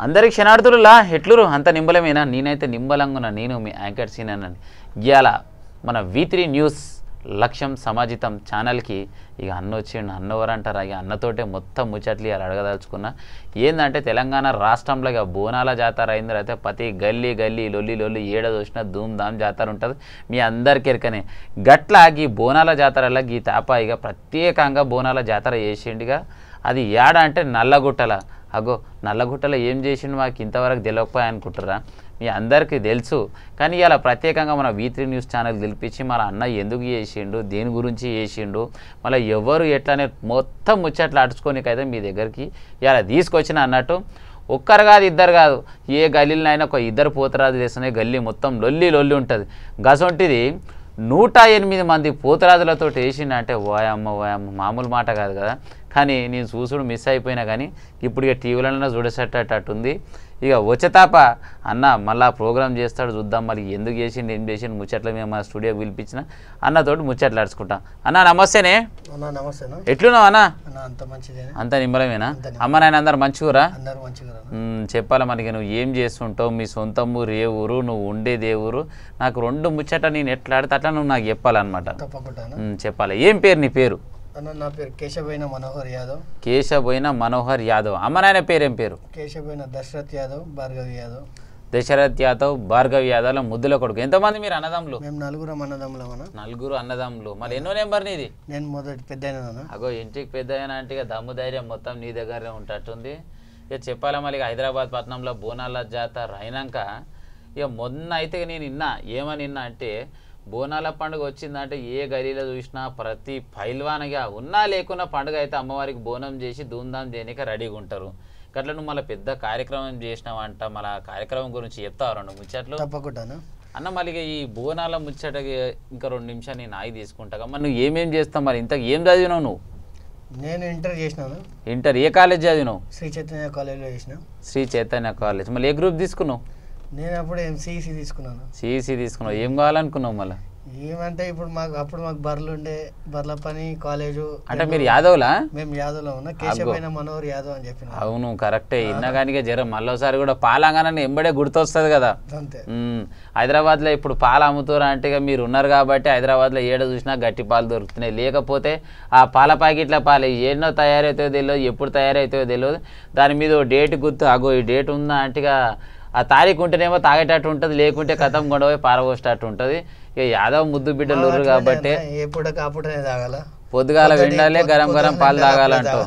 అందరికి క్షణార్థులులా ఎట్లురు అంత నింబలమేనా? నేనైతే నింబలంగున్నా. నేను మీ యాంకర్ సీన్ అనండి. ఇవాళ మన V3 న్యూస్ లక్ష్యం సమాజితం ఛానల్కి ఇక అన్న వచ్చిండు. అన్నవరు అంటారా? ఇక అన్నతోటే మొత్తం ముచ్చట్లు ఇవాళ అడగదలుచుకున్నా. ఏంటంటే తెలంగాణ రాష్ట్రంలో ఇక బోనాల జాతర అయింది. అయితే ప్రతి గల్లీ గల్లీ లొల్లి ఏడ చూసినా ధూమ్ ధామ్ జాతర ఉంటుంది. మీ అందరికీ ఎరకనే గట్లా ఈ బోనాల జాతరలో ఈ తాప ఇక ప్రత్యేకంగా బోనాల జాతర చేసిండుగా. అది ఏడ అంటే నల్లగుట్టల. అగో నల్లగుట్టలో ఏం చేసిండు మాకు ఇంతవరకు తెలియకపోయా అనుకుంటారా? మీ అందరికీ తెలుసు. కానీ ఇలా ప్రత్యేకంగా మన V3 న్యూస్ ఛానల్ తెలిపించి మన అన్న ఎందుకు చేసిండు, దేని గురించి చేసిండు, మళ్ళీ ఎవరు ఎట్లనే మొత్తం ముచ్చట్లు అడుచుకోనికైతే మీ దగ్గరికి ఇలా తీసుకొచ్చిన అన్నట్టు. ఒక్కరు కాదు ఇద్దరు కాదు, ఏ గల్లీలైనా ఒక ఇద్దరు పోతరాజులు వేస్తున్నాయి. గల్లీ మొత్తం లొల్లి ఉంటుంది. గసొంటిది 108 మంది పోతరాజులతో వేసిండంటే ఓయమ్మ మామూలు మాట కాదు కదా. కానీ నేను చూసుడు మిస్ అయిపోయినా కానీ ఇప్పుడు ఇక టీవీలలో చూడేసేటట్టుంది. ఇక వచ్చేతాప అన్న మళ్ళీ ప్రోగ్రామ్ చేస్తాడు చూద్దాం, మళ్ళీ ఎందుకు చేసిండు ఏం చేసిండు ముచ్చట్లు మేము మా స్టూడియోకి పిలిపించిన అన్నతోటి ముచ్చట్లు అడుచుకుంటాం. అన్న నమస్తేనే. ఎట్లున్నావు అన్న? అంత నిమ్మలమేనా? అమ్మ నాయన అందరు మంచిగురా? చెప్పాలి మనకి నువ్వు ఏం చేస్తుంటావు, మీ సొంత ఊరు ఏ ఊరు, నువ్వు ఉండేది ఏ ఊరు, నాకు 2 ముచ్చట నేను ఎట్లా ఆడితే అట్లా నువ్వు నాకు చెప్పాలన్నమాట. చెప్పాలి. ఏం పేరు నీ పేరు? నా పేరు కేశబోయిన మనోహర్ యాదవ్. కేశబోయిన మనోహర్ యాదవ్. అమ్మ నాయన పేరేం పేరు? కేశబోయిన దశరథ్ యాదవ్, భార్గవి యాదవ్. దశరథ్ యాదవ్, భార్గవి యాదవ్ ముద్దుల కొడుకు. ఎంతమంది మీరు అన్నదమ్ములు? మేము 4 అన్నదమ్ములు. 4 అన్నదమ్ములు. మరి ఎన్నో నెంబర్ నీది? నేను మొదటి పెద్ద. అగో ఇంటికి పెద్ద అంటే ఇక దమ్ము ధైర్యం మొత్తం నీ దగ్గరే ఉంటట్టుంది. ఇక చెప్పాలా మళ్ళీ హైదరాబాద్ పట్టణంలో బోనాల జాతర అయినాక ఇక మొన్న అయితే నేను ఏమని విన్నా అంటే బోనాల పండుగ వచ్చిందంటే ఏ గలీలో చూసినా ప్రతి పైల్వానగా ఉన్నా లేకున్నా పండుగ అయితే అమ్మవారికి బోనం చేసి ధూమ్ధామ్ చేయడానికి రెడీగా ఉంటారు. అట్లా నువ్వు మళ్ళీ పెద్ద కార్యక్రమం చేసినావంట. మళ్ళీ కార్యక్రమం గురించి చెప్తావు 2 ముచ్చట్లు? తప్పకుండా అన్న. మళ్ళీ ఈ బోనాల ముచ్చటకి ఇంకా 2 నిమిషాలు నేను ఆగి తీసుకుంటా. మరి నువ్వు ఏమేం చేస్తావు? మరి ఇంతకు ఏం చదివినావు నువ్వు? నేను ఇంటర్ చేసినాను. ఇంటర్ ఏ కాలేజ్ చదివినావు? శ్రీ చైతన్య కాలేజ్లో చేసిన. శ్రీ చైతన్య కాలేజ్. మళ్ళీ ఏ గ్రూప్ తీసుకున్నావు? నేను అప్పుడు సిఈసి తీసుకున్నాను. సిఈసి తీసుకున్నావు. ఏం కావాలనుకున్నావు మళ్ళీ? ఏమంటే ఇప్పుడు మాకు బర్రెలు ఉండే, బర్రెల పని, కాలేజు. అంటే మీరు యాదవ్లా? మేము యాదవ్లో ఉన్నా. కేశబోయిన మనోహర్ యాదవ్ అని చెప్పిన. అవును కరెక్టే. ఇన్నగానికే జరం మళ్ళీసారి కూడా పాలంగానే ఎంబడే గుర్తొస్తుంది కదా. అంతే. హైదరాబాద్లో ఇప్పుడు పాలు అమ్ముతారా అంటే మీరు ఉన్నారు కాబట్టి హైదరాబాద్లో ఏడ చూసినా గట్టి పాలు దొరుకుతున్నాయి. లేకపోతే ఆ పాల ప్యాకెట్ల పాలు ఎన్నో తయారవుతాయో తెలియదు, ఎప్పుడు తయారవుతాయో తెలియదు. దాని మీద డేట్ గుర్తు, అగో ఈ డేట్ ఉందా అంటే ఆ తారీఖు ఉంటేనేమో తాగేటట్టు ఉంటుంది, లేకుంటే కథం గొడవ పారబోసేటట్టు ఉంటుంది. ఇక యాదవ్ ముద్దు బిడ్డలు కాబట్టి పొద్దుగాల వెండాలే గరం పాలు తాగాలంటావు.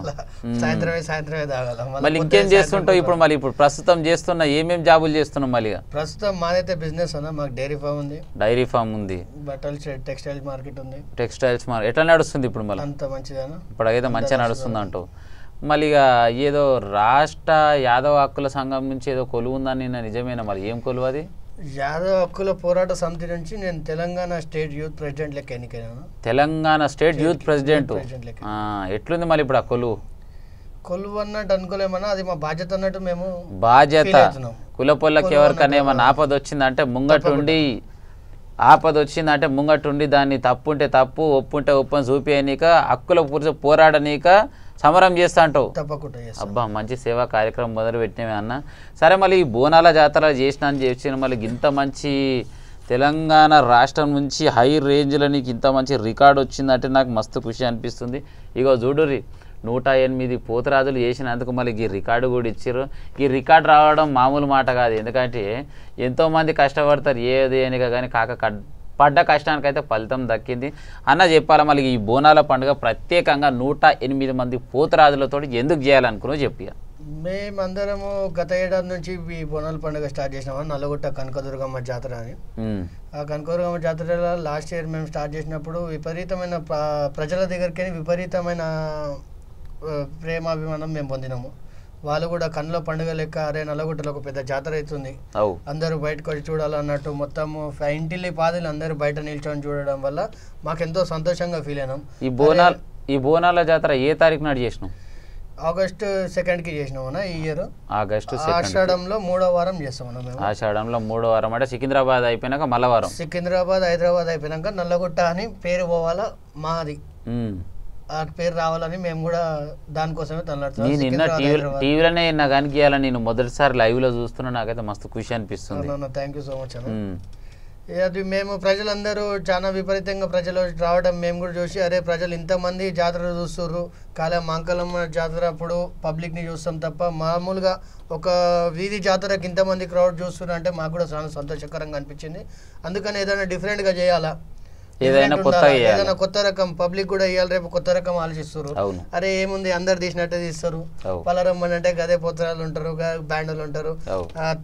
సాయంత్రమే తాగాల. మళ్ళీ ఇంకేం చేస్తుంటావు ఇప్పుడు? మళ్ళీ ఇప్పుడు ప్రస్తుతం చేస్తున్నా ఏమేమి జాబులు చేస్తున్నావు? మళ్ళీ ప్రస్తుతం మాదైతే బిజినెస్ అన్న. మాకు డైరీ ఫామ్ ఉంది. డైరీ ఫామ్ ఉంది. బట్టలు టెక్స్టైల్స్ మార్కెట్ ఉంది. టెక్స్టైల్స్ మార్కెట్ ఎట్లా నడుస్తుంది ఇప్పుడు? మళ్ళీ అంత మంచిదేనా? ఇప్పుడైతే మంచిగా నడుస్తుంది అంటావు. మళ్ళీ ఏదో రాష్ట్ర యాదవ హక్కుల సంఘం నుంచి ఏదో కొలువు ఉందని నిజమేనా? మరి ఏం కొలువు అది? యాదవ హక్కుల పోరాట సమితి నుంచి నేను తెలంగాణ స్టేట్ యూత్ ప్రెసిడెంట్ లెక్క ఎన్నికైనా. Telangana state youth president. ఎట్లుంది మళ్ళీ ఇప్పుడు ఆ కొలువు అన్నట్టు అనుకోలేమన్నా. అది మా బాధ్యత అన్నట్టు మేము. బాధ్యత కులపొల్లకి ఎవరికైనా ఏమన్నా ఆపద వచ్చిందంటే ముంగటుండి దాన్ని తప్పుంటే తప్పు, ఒప్పుంటే ఒప్పని చూపించనీక, హక్కుల గురించి పోరాడనీక సమరం చేస్తా అంటావు. తప్పకుండా. అబ్బా మంచి సేవా కార్యక్రమం మొదలు పెట్టినవే అన్న. సరే మళ్ళీ ఈ బోనాల జాతర చేసిన అని చెప్పిన మళ్ళీ ఇంత మంచి తెలంగాణ రాష్ట్రం నుంచి హై రేంజ్లో నీకు ఇంత మంచి రికార్డు వచ్చిందంటే నాకు మస్తు ఖుషి అనిపిస్తుంది. ఇగో చూడుర్రి 108 పోతరాజులు చేసినందుకు మళ్ళీ ఈ రికార్డు కూడా ఇచ్చారు. ఈ రికార్డు రావడం మామూలు మాట కాదు. ఎందుకంటే ఎంతోమంది కష్టపడతారు ఏది అనిగా, కానీ పడ్డ కష్టానికైతే ఫలితం దక్కింది అన్న. చెప్పాలి మళ్ళీ ఈ బోనాల పండుగ ప్రత్యేకంగా 108 మంది పోతరాజులతో ఎందుకు చేయాలనుకున్నావు చెప్పి? మేమందరము గత ఏడాది నుంచి ఈ బోనాల పండుగ స్టార్ట్ చేసినామని. నల్లగొట్ట కనకదుర్గమ్మ జాతర అని. ఆ కనకదుర్గమ్మ జాతరలో లాస్ట్ ఇయర్ మేము స్టార్ట్ చేసినప్పుడు విపరీతమైన ప్రజల దగ్గరికి విపరీతమైన ప్రేమాభిమానం మేము పొందినాము. వాళ్ళు కూడా కన్నుల పండుగ లెక్క అరే నల్లగుట్టలో ఒక పెద్ద జాతర అవుతుంది, అందరూ బయటకు వచ్చి చూడాలన్నట్టు మొత్తము ఇంటిల్లి పాదులు అందరూ బయట నిల్చొని చూడడం వల్ల మాకెంతో సంతోషంగా ఫీల్ అయినాం. ఈ బోనాల జాతర ఏ తారీఖు నాడు చేసినాం? ఆగస్టు 2కి చేసినామన్నా ఈ ఇయర్. ఆగస్టు ఆషాఢంలో 3వ వారం చేస్తామన్నా మేము. ఆషాఢంలో 3వ వారం అంటే సికింద్రాబాద్ అయిపోయినాక మళ్ళా వారం. సికింద్రాబాద్ హైదరాబాద్ అయిపోయినాక నల్లగుట్ట అని పేరు పోవాలా మాది. ఆ పేరు రావాలని మేము కూడా దానికోసమే నేను తనలాడుతున్నాం. నిన్న టీవీలోనే విన్నా కానీ గీయాల నేను మొదటిసారి లైవ్లో చూస్తున్నా, నాకైతే మస్తు ఖుషి అనిపిస్తుంది. థ్యాంక్ యూ సో మచ్ అన్న. అది మేము ప్రజలందరూ చాలా విపరీతంగా ప్రజలు రావడం మేము కూడా చూసి, అరే ప్రజలు ఇంతమంది జాతర చూస్తుర్రు, కాలే మంకలమ్మ జాతర అప్పుడు పబ్లిక్ని చూస్తాం తప్ప మామూలుగా ఒక వీధి జాతరకి ఇంతమంది క్రౌడ్ చూస్తున్నారు అంటే మాకు కూడా చాలా సంతోషకరంగా అనిపించింది. అందుకని ఏదైనా డిఫరెంట్గా చేయాలా, ఏదైనా కొత్త రకం పబ్లిక్ కూడా ఇవ్వాలి. రేపు కొత్త రకం ఆలోచిస్తారు. అరే ఏముంది అందరు తీసినట్టే తీస్తారు, పలరమ్మని అంటే గదే పోతరాలు ఉంటారు, బ్యాండ్లు ఉంటారు,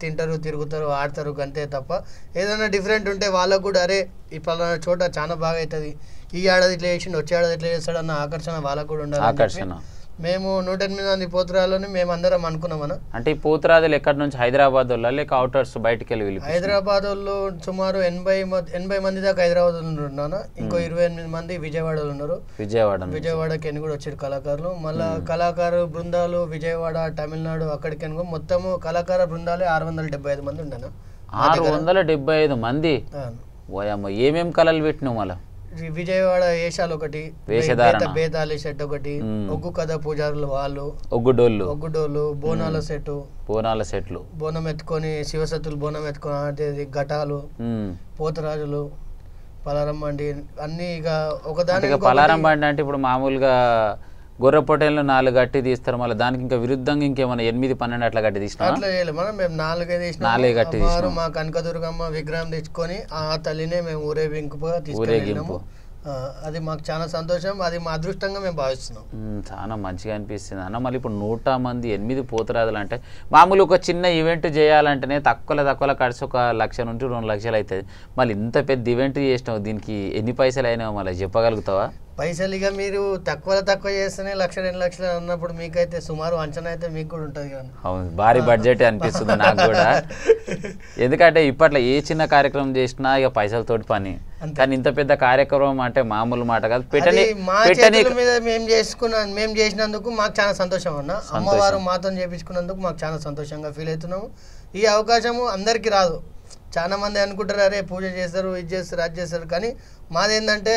తింటారు తిరుగుతారు ఆడతారు అంతే తప్ప ఏదైనా డిఫరెంట్ ఉంటే వాళ్ళకు కూడా అరే ఈ పలానా చోట చాలా బాగా అవుతుంది, ఈ ఏడాది ఇట్లా చేసిండు వచ్చే ఏడాది ఇట్లా చేస్తాడు అన్న ఆకర్షణ వాళ్ళకు కూడా ఉండాలి. మేము 108 మంది పోతురాలని మేము అందరం అనుకున్నామన్న. అంటే ఈ పోతురాజులు ఎక్కడి నుంచి, హైదరాబాద్ వాళ్ళ లేక అవుటర్స్ బయటికి వెళ్ళి? హైదరాబాద్ వాళ్ళు సుమారు 80 మంది దాకా హైదరాబాద్ ఉన్నాను, ఇంకో 28 మంది విజయవాడలో ఉన్నారు. విజయవాడకి కూడా వచ్చారు కళాకారులు. మళ్ళా కళాకారు బృందాలు విజయవాడ తమిళనాడు అక్కడికి మొత్తము కళాకార బృందాలే 675 మంది ఉండను. 675 మంది ఏమేం కళలు పెట్టినావు? మళ్ళీ విజయవాడ వేషాలు ఒకటి, బేతాళి సెట్ ఒకటి, ఒగ్గు కథ పూజారులు వాళ్ళు, ఒగ్గుడోళ్ళు, బోనాల సెట్లు, బోనం ఎత్తుకొని శివసత్తులు బోనం ఎత్తుకొని ఘటాలు, పోతరాజులు, పలారం బండి అన్ని ఇక ఒకదాని. పలారం బండి అంటే ఇప్పుడు మామూలుగా గొర్రె పొట్టేళ్ళు 4 గట్టి తీస్తారు, మళ్ళీ దానికి ఇంకా విరుద్ధంగా ఇంకేమైనా 8, 12 అట్లా గట్టి తీసినా? అట్లా చేయలేదు మనం, మేము 4 తీసినాం. మా కనకదుర్గమ్మ విగ్రహం తెచ్చుకొని ఆ తల్లినే మేము ఊరేగింపుగా తీసుకెళ్ళినాము. అది మాకు చాలా సంతోషం, అది మా అదృష్టంగా మేము భావిస్తున్నాం. చాలా మంచిగా అనిపిస్తుంది అన్న. మళ్ళీ ఇప్పుడు 100 మంది 8 పోతురాజులు అంటే మామూలు ఒక చిన్న ఈవెంట్ చేయాలంటేనే తక్కువ ఖర్చు 1 లక్ష నుంచి 2 లక్షలు అవుతుంది. మళ్ళీ ఇంత పెద్ద ఈవెంట్ చేసినావు, దీనికి ఎన్ని పైసలు అయినావు మళ్ళీ చెప్పగలుగుతావా? పైసలు ఇక మీరు తక్కువ చేస్తేనే 1-2 లక్షలు అన్నప్పుడు మీకైతే సుమారు అంచనా అయితే మీకు కూడా ఉంటుంది కదా. అవును, భారీ బడ్జెట్ అనిపిస్తుంది నాకు కూడా. ఎందుకంటే ఇప్పట్లో ఏ చిన్న కార్యక్రమం చేసినా ఇక పైసలతోటి పని, కానీ ఇంత పెద్ద కార్యక్రమం అంటే మామూలు మాట కాదు. మేము చేసినందుకు మాకు చాలా సంతోషం అన్న. అమ్మవారు మాతో చేపించుకున్నందుకు మాకు చాలా సంతోషంగా ఫీల్ అవుతున్నాము. ఈ అవకాశము అందరికీ రాదు. చాలా మంది అనుకుంటారు అరే పూజ చేస్తారు, ఇది చేస్తారు, అది చేస్తారు, కానీ మాదేంటంటే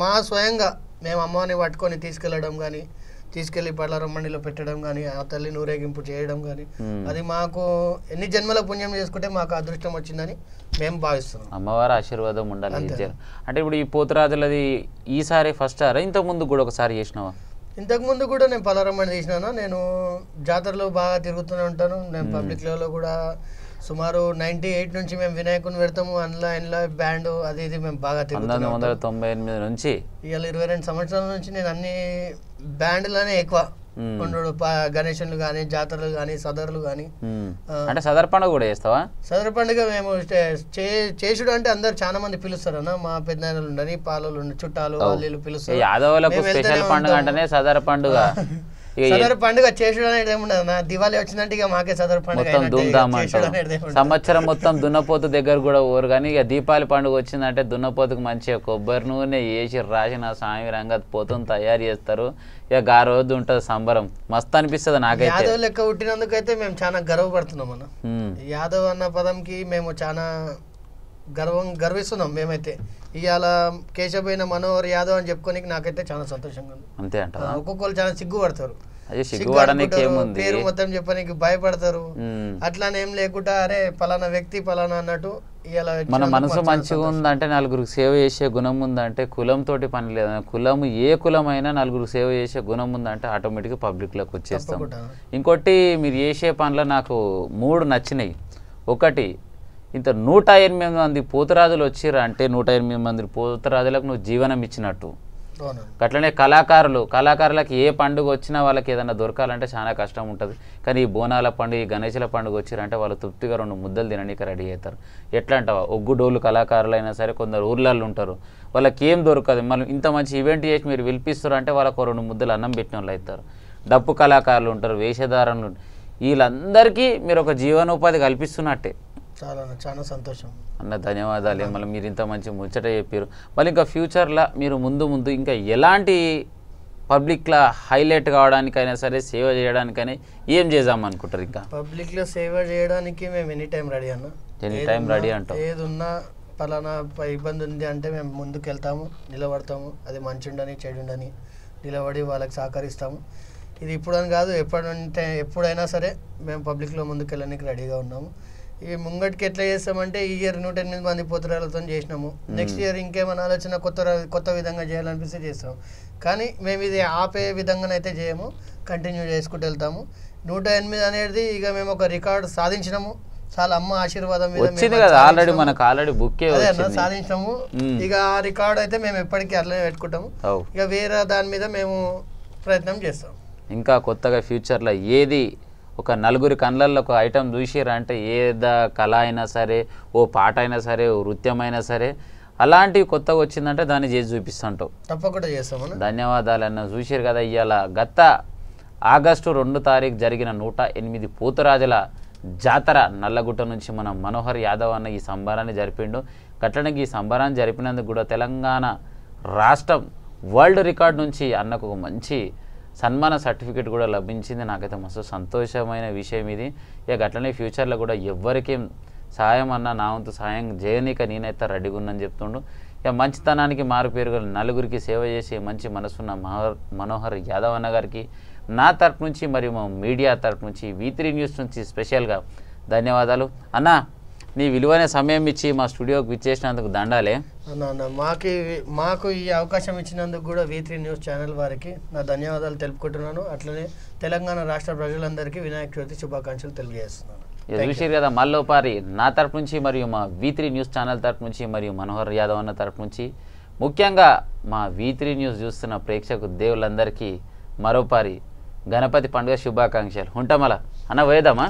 మా స్వయంగా మేము అమ్మవారిని పట్టుకొని తీసుకెళ్ళడం కానీ, తీసుకెళ్ళి పళ్ళారం మండిలో పెట్టడం కానీ, ఆ తల్లిని ఊరేగింపు చేయడం కానీ, అది మాకు ఎన్ని జన్మల పుణ్యం చేసుకుంటే మాకు అదృష్టం వచ్చిందని మేము భావిస్తున్నాం. అమ్మవారి ఆశీర్వాదం ఉండాలి. అంటే ఇప్పుడు ఈ పోతురాజులది ఈసారి ఫస్ట్ సారా ఇంతకుముందు కూడా ఒకసారి చేసినావా? ఇంతకుముందు కూడా నేను పళ్ళారం మండి తీసినాను. నేను జాతరలో బాగా తిరుగుతూనే ఉంటాను. నేను పబ్లిక్ లెవెల్లో కూడా సుమారు 98 నుంచి మేము వినాయకుని పెడతాము. అందులో బ్యాండ్ అది ఇది మేము బాగా తిరుగుతాము. 1998 నుంచి ఇవాళ 22 సంవత్సరాల నుంచి నేను అన్ని బ్యాండ్లనే ఎక్కువ కొండోడు, గణేశులు కానీ, జాతరలు కానీ, సదర్లు కానీ. అంటే సదర్ పండుగ కూడా చేస్తావా? సదర్ పండుగ మేము చేసుడు అంటే అందరు చాలా మంది పిలుస్తారు అన్న. మా పెద్దనాయనలు ఉండని, పాలలు ఉండి, చుట్టాలు వాళ్ళు పిలుస్తారు. యాదవులకు స్పెషల్ పండుగ అంటేనే సదర్ పండుగ. సదర్ పండుగ చేసుడు అనేది ఏముండదు నా. దివాళీ వచ్చిందంటే ఇక మాకే సదర్ పండుగ సంవత్సరం మొత్తం దున్నపోతు దగ్గర కూడా ఓరు. కానీ ఇక దీపావళి పండుగ వచ్చిందంటే దున్నపోతుకు మంచిగా కొబ్బరి నూనె వేసి రాసిన సామి రంగా పోతుని తయారు చేస్తారు. ఇక ఆ రోజు ఉంటుంది సంబరం, మస్తు అనిపిస్తుంది నాకైతే. యాదవ్ లెక్క పుట్టినందుకైతే మేము చాలా గర్వపడుతున్నాం అన్న. యాదవ్ అన్న పదంకి మేము చాలా గర్విస్తున్నాం మేమైతే. ఇవాళ కేశవైన మనోహర్ యాదవ్ అని చెప్పుకోనికి నాకైతే చాలా సంతోషంగా ఉంది. అంతే అంట. ఒక్కొక్కరు చాలా సిగ్గుపడతారు, పేరు మొత్తం చెప్పడానికి భయపడతారు. అట్లానే ఏం లేకుండా అరే పలానా వ్యక్తి పలానా అన్నట్టు. మన మనసు మంచిగా ఉందంటే, నలుగురికి సేవ చేసే గుణం ఉందంటే కులంతో పని లేదు. కులము ఏ కులమైనా నలుగురికి సేవ చేసే గుణం ఉందంటే ఆటోమేటిక్గా పబ్లిక్లోకి వచ్చేస్తాం. ఇంకోటి మీరు చేసే పనులు నాకు 3 నచ్చినాయి. ఒకటి, ఇంత 108 మంది పోతురాజులు వచ్చిర్రు అంటే 108 మంది పోతురాజులకు నువ్వు జీవనం ఇచ్చినట్టు. అట్లనే కళాకారులకు ఏ పండుగ వచ్చినా వాళ్ళకి ఏదైనా దొరకాలంటే చాలా కష్టం ఉంటుంది. కానీ ఈ బోనాల పండుగ, ఈ గణేశుల పండుగ వచ్చిరంటే వాళ్ళు తృప్తిగా 2 ముద్దలు తినడానికి రెడీ అవుతారు. ఎట్లా అంటావా, ఒగ్గుడోళ్ళు కళాకారులు అయినా సరే కొందరు ఊర్లలో ఉంటారు, వాళ్ళకి ఏం దొరకదు. మళ్ళీ ఇంత మంచి ఈవెంట్ చేసి మీరు పిలిపిస్తారు అంటే వాళ్ళకు 2 ముద్దలు అన్నం పెట్టిన వాళ్ళు అవుతారు. డప్పు కళాకారులు ఉంటారు, వేషధారణలు, వీళ్ళందరికీ మీరు ఒక జీవనోపాధి కల్పిస్తున్నట్టే. చాలా సంతోషం అన్న, ధన్యవాదాలు. మళ్ళీ మీరు ఇంత మంచి ముచ్చట చెప్పారు. మళ్ళీ ఇంకా ఫ్యూచర్లో మీరు ముందు ఇంకా ఎలాంటి పబ్లిక్లో హైలైట్ కావడానికైనా సరే, సేవ చేయడానికైనా ఏం చేద్దాం అనుకుంటారు? ఇంకా పబ్లిక్లో సేవ చేయడానికి మేము ఎనీ టైం రెడీ అన్న. ఎనీ టైం రెడీ అంటాం. ఏదున్నా పలానా ఇబ్బంది ఉంది అంటే మేము ముందుకు వెళ్తాము, నిలబడతాము. అది మంచి ఉండని చెడు ఉండని నిలబడి వాళ్ళకి సహకరిస్తాము. ఇది ఇప్పుడని కాదు, ఎప్పుడైనా సరే మేము పబ్లిక్లో ముందుకు వెళ్ళడానికి రెడీగా ఉన్నాము. ఈ ముంగటికి ఎట్లా చేస్తామంటే ఈ ఇయర్ 108 మంది పోతురాలతో చేసినాము. నెక్స్ట్ ఇయర్ ఇంకేమైనా ఆలోచన కొత్త విధంగా చేయాలనిపిస్తే చేస్తాము. కానీ మేము ఇది ఆపే విధంగానైతే చేయము, కంటిన్యూ చేసుకుంటూ వెళ్తాము. 108 అనేది ఇక మేము ఒక రికార్డు సాధించినాము. చాలా అమ్మ ఆశీర్వాదం మీద వచ్చింది కదా, ఆల్రెడీ బుక్ సాధించినాము. ఇక ఆ రికార్డు అయితే మేము ఎప్పటికీ అట్లనే పెట్టుకుంటాము. ఇక వేరే దాని మీద మేము ప్రయత్నం చేస్తాం. ఇంకా కొత్తగా ఫ్యూచర్లో ఏది ఒక నలుగురి కళ్ళల్లో ఒక ఐటమ్ చూసిరంటే ఏదా కళ అయినా సరే, ఓ పాట అయినా సరే, ఓ నృత్యం అయినా సరే, అలాంటివి కొత్తగా వచ్చిందంటే దాన్ని చేసి చూపిస్తుంటావు. తప్పకుండా చేస్తాము. ధన్యవాదాలు అన్న. చూసారు కదా, ఇవాళ గత ఆగస్టు 2 తారీఖు జరిగిన 108 పోతురాజుల జాతర నల్లగుట్ట నుంచి మన మనోహర్ యాదవ్ అన్న ఈ సంబరాన్ని జరిపిండు. గట్లనే ఈ సంబరాన్ని జరిపినందుకు కూడా తెలంగాణ రాష్ట్రం వరల్డ్ రికార్డ్ నుంచి అన్నకు ఒక మంచి సన్మాన సర్టిఫికేట్ కూడా లభించింది. నాకైతే మస్తు సంతోషమైన విషయం ఇది. ఇక అట్లనే ఫ్యూచర్లో కూడా ఎవ్వరికేం సాయం అన్న నా వంతు సాయం చేయనీక నేనైతే రెడీగా ఉన్నాను చెప్తుండు. ఇక మంచితనానికి మారు పేరుగా నలుగురికి సేవ చేసే మంచి మనసున్న మనోహర్ యాదవ్ అన్న గారికి నా తరపు నుంచి మరియు మా మీడియా తరపు నుంచి V3 న్యూస్ నుంచి స్పెషల్గా ధన్యవాదాలు అన్న. నీ విలువైన సమయం ఇచ్చి మా స్టూడియోకి విచ్చేసినందుకు దండాలే అన్న. మాకు ఈ అవకాశం ఇచ్చినందుకు కూడా V3 న్యూస్ ఛానల్ వారికి నా ధన్యవాదాలు తెలుపుకుంటున్నాను. అట్లనే తెలంగాణ రాష్ట్ర ప్రజలందరికీ వినాయక చవితి శుభాకాంక్షలు తెలియజేస్తున్నాను. చూసారు కదా, మల్లోపారి నా తరపు నుంచి మరియు మా V3 న్యూస్ ఛానల్ తరపు నుంచి మరియు మనోహర్ యాదవ్ అన్న తరపు నుంచి, ముఖ్యంగా మా V3 న్యూస్ చూస్తున్న ప్రేక్షకు దేవులందరికీ మరోపారి గణపతి పండుగ శుభాకాంక్షలు. ఉంటామలా అన్న, పోయేద్దామా?